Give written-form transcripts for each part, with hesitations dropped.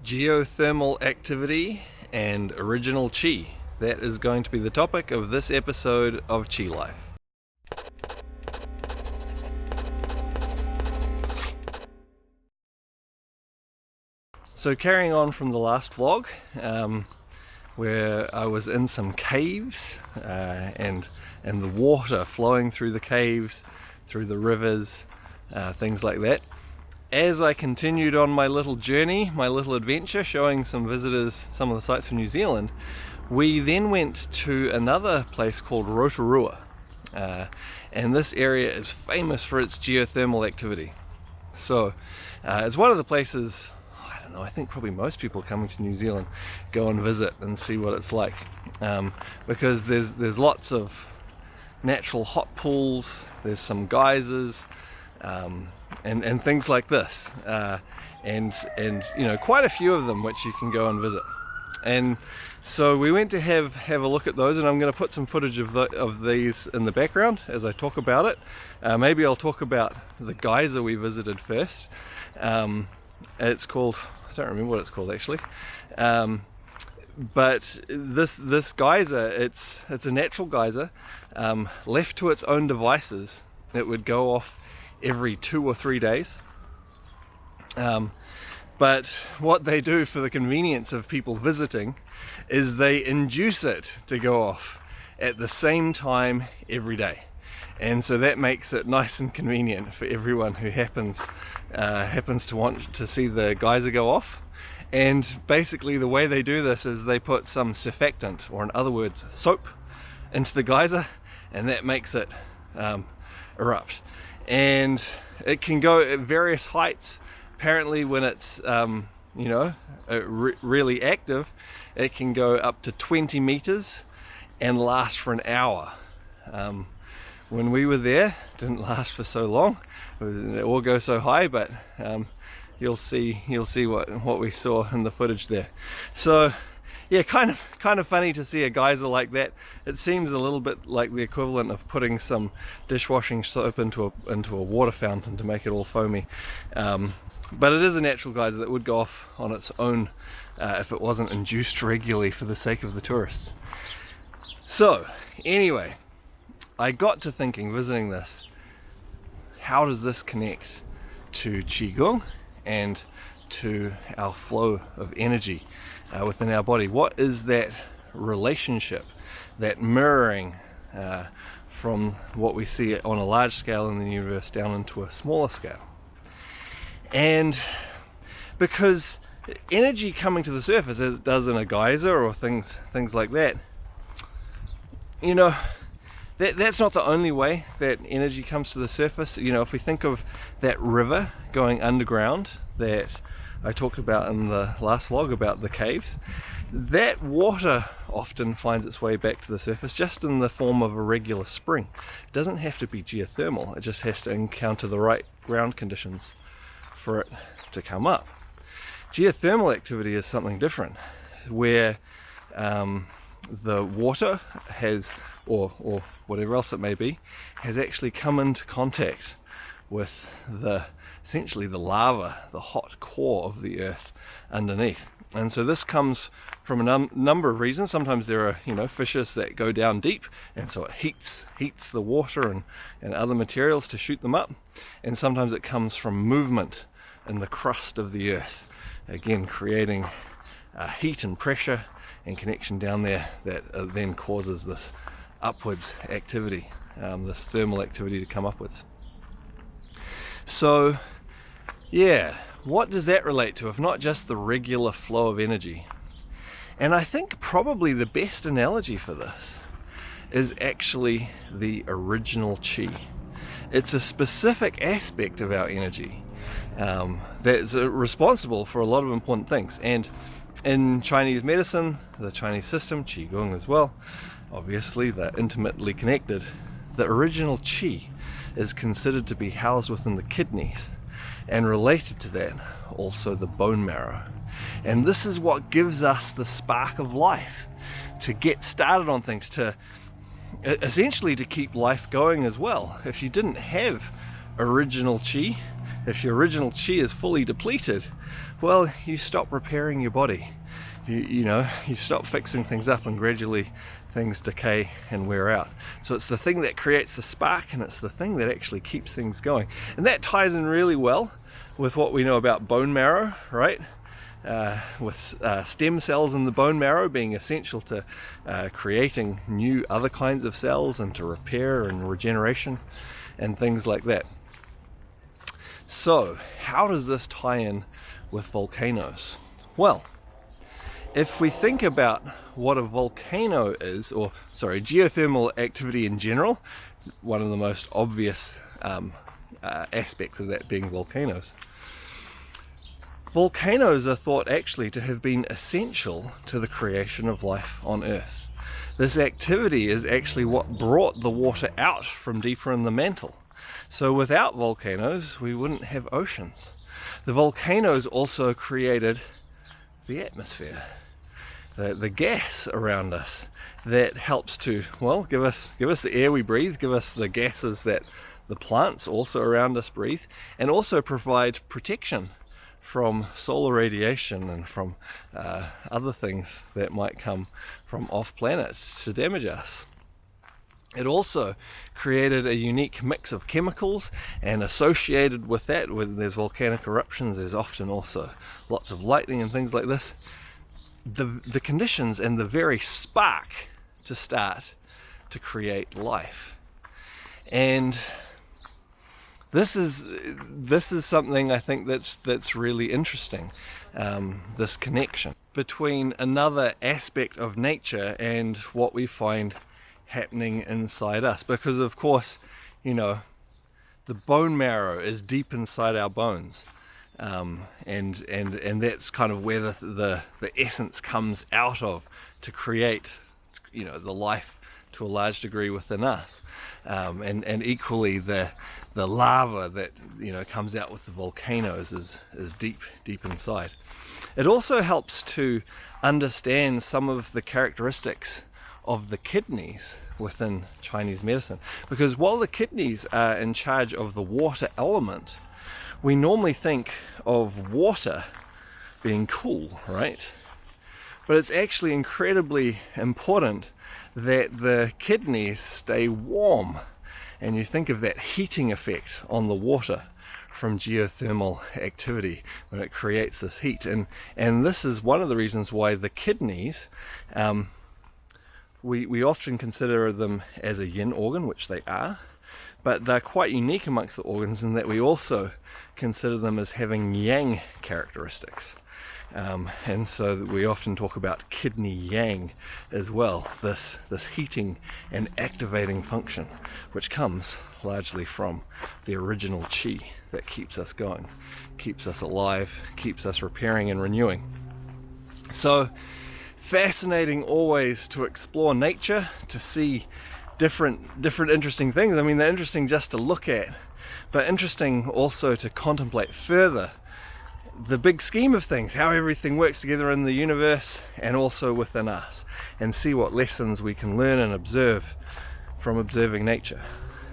Geothermal activity and original chi. That is going to be the topic of this episode of Chi Life. So carrying on from the last vlog, where I was in some caves and the water flowing through the caves, through the rivers, things like that. As I continued on my little journey, my little adventure, showing some visitors some of the sights of New Zealand, we then went to another place called Rotorua, and this area is famous for its geothermal activity. So it's one of the places, I don't know, I think probably most people coming to New Zealand go and visit and see what it's like, because there's lots of natural hot pools, there's some geysers, and things like this, and you know, quite a few of them which you can go and visit. And so we went to have a look at those, and I'm going to put some footage of these in the background as I talk about it. Maybe I'll talk about the geyser we visited first. It's called, I don't remember what it's called actually, but this geyser, it's a natural geyser. Left to its own devices, it would go off every 2 or 3 days. But what they do for the convenience of people visiting is they induce it to go off at the same time every day. And so that makes it nice and convenient for everyone who happens to want to see the geyser go off. And basically the way they do this is they put some surfactant, or in other words soap, into the geyser, and that makes it erupt. And it can go at various heights. Apparently when it's really active, it can go up to 20 meters and last for an hour. When we were there, it didn't last for so long, it all goes so high, but you'll see what we saw in the footage there. So yeah, kind of funny to see a geyser like that. It seems a little bit like the equivalent of putting some dishwashing soap into a water fountain to make it all foamy. But it is a natural geyser that would go off on its own if it wasn't induced regularly for the sake of the tourists. So anyway, I got to thinking, visiting this, how does this connect to Qigong and to our flow of energy within our body? What is that relationship, that mirroring from what we see on a large scale in the universe down into a smaller scale? And because energy coming to the surface, as it does in a geyser or things like that, you know, that's not the only way that energy comes to the surface. You know, if we think of that river going underground that I talked about in the last vlog about the caves, that water often finds its way back to the surface just in the form of a regular spring. It doesn't have to be geothermal, it just has to encounter the right ground conditions for it to come up. Geothermal activity is something different, where the water has, or whatever else it may be, has actually come into contact with essentially the lava, the hot core of the earth underneath. And so this comes from a number of reasons. Sometimes there are, fissures that go down deep, and so it heats the water and other materials to shoot them up. And sometimes it comes from movement in the crust of the earth, again creating heat and pressure and connection down there that then causes this upwards activity, this thermal activity to come upwards. So yeah, what does that relate to if not just the regular flow of energy? And I think probably the best analogy for this is actually the original chi. It's a specific aspect of our energy that's responsible for a lot of important things. And in Chinese medicine, the Chinese system, Qigong as well, obviously they're intimately connected. The original chi is considered to be housed within the kidneys, and related to that, also the bone marrow. And this is what gives us the spark of life to get started on things, to essentially to keep life going as well. If you didn't have original chi, if your original chi is fully depleted, well, you stop repairing your body. You stop fixing things up, and gradually things decay and wear out. So it's the thing that creates the spark, and it's the thing that actually keeps things going. And that ties in really well with what we know about bone marrow, right? With stem cells in the bone marrow being essential to creating new other kinds of cells and to repair and regeneration and things like that. So how does this tie in with volcanoes? Well, if we think about what a volcano is, or geothermal activity in general, one of the most obvious aspects of that being volcanoes. Volcanoes are thought actually to have been essential to the creation of life on Earth. This activity is actually what brought the water out from deeper in the mantle. So without volcanoes, we wouldn't have oceans. The volcanoes also created the atmosphere, the gas around us that helps to, well, give us the air we breathe, give us the gases that the plants also around us breathe, and also provide protection from solar radiation and from other things that might come from off planets to damage us. It also created a unique mix of chemicals, and associated with that, when there's volcanic eruptions, there's often also lots of lightning and things like this. The conditions and the very spark to start to create life. And this is something I think that's really interesting, this connection between another aspect of nature and what we find happening inside us. Because of course, the bone marrow is deep inside our bones. And that's kind of where the essence comes out of to create, the life to a large degree within us. And equally the lava that, comes out with the volcanoes is deep inside. It also helps to understand some of the characteristics of the kidneys within Chinese medicine. Because while the kidneys are in charge of the water element, we normally think of water being cool, right? But it's actually incredibly important that the kidneys stay warm. And you think of that heating effect on the water from geothermal activity when it creates this heat. And this is one of the reasons why the kidneys, we often consider them as a yin organ, which they are, but they're quite unique amongst the organs in that we also consider them as having yang characteristics. And so we often talk about kidney yang as well, this heating and activating function, which comes largely from the original qi that keeps us going, keeps us alive, keeps us repairing and renewing. So fascinating always to explore nature, to see different interesting things. I mean, they're interesting just to look at, but interesting also to contemplate further the big scheme of things, how everything works together in the universe and also within us, and see what lessons we can learn and observe from observing nature.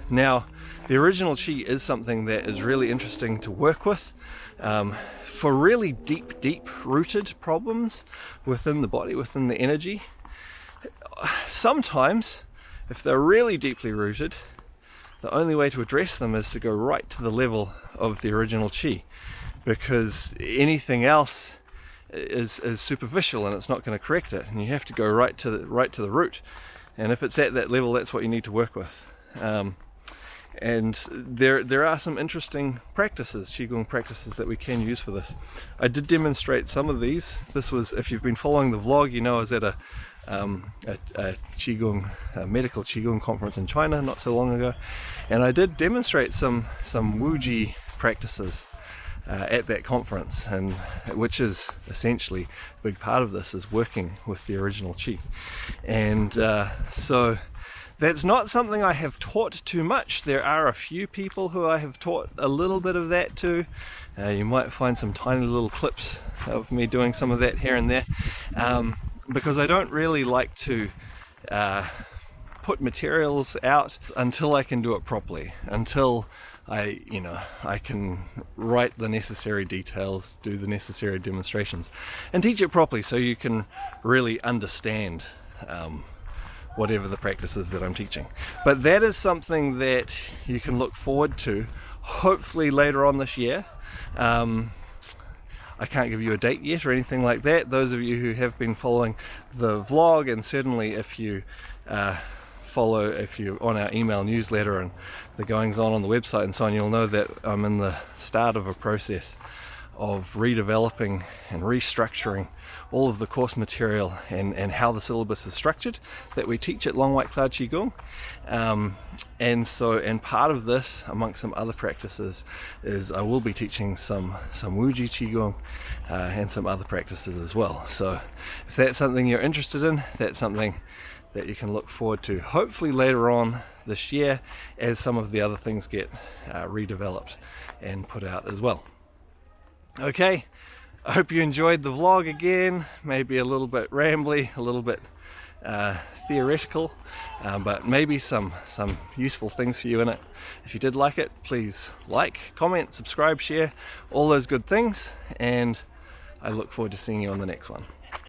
Now, the original qi is something that is really interesting to work with for really deep rooted problems within the body, within the energy. Sometimes, if they're really deeply rooted, the only way to address them is to go right to the level of the original qi, because anything else is superficial and it's not going to correct it, and you have to go right to the root. And if it's at that level, that's what you need to work with. And there are some interesting practices, qigong practices, that we can use for this. I did demonstrate some of these. This was, if you've been following the vlog, I was at a medical qigong conference in China not so long ago, and I did demonstrate some wuji practices at that conference, and which is essentially a big part of this is working with the original qi. And so that's not something I have taught too much. There are a few people who I have taught a little bit of that to. You might find some tiny little clips of me doing some of that here and there, because I don't really like to put materials out until I can do it properly, until I can write the necessary details, do the necessary demonstrations, and teach it properly so you can really understand whatever the practice is that I'm teaching. But that is something that you can look forward to, hopefully later on this year. I can't give you a date yet or anything like that. Those of you who have been following the vlog, and certainly if you're on our email newsletter and the goings on the website and so on, you'll know that I'm in the start of a process of redeveloping and restructuring all of the course material and how the syllabus is structured that we teach at Long White Cloud Qigong. And part of this, amongst some other practices, is I will be teaching some Wuji Qigong and some other practices as well. So if that's something you're interested in, that's something that you can look forward to hopefully later on this year as some of the other things get redeveloped and put out as well. Okay, I hope you enjoyed the vlog again, maybe a little bit rambly, a little bit theoretical, but maybe some useful things for you in it. If you did like it, please like, comment, subscribe, share, all those good things, and I look forward to seeing you on the next one.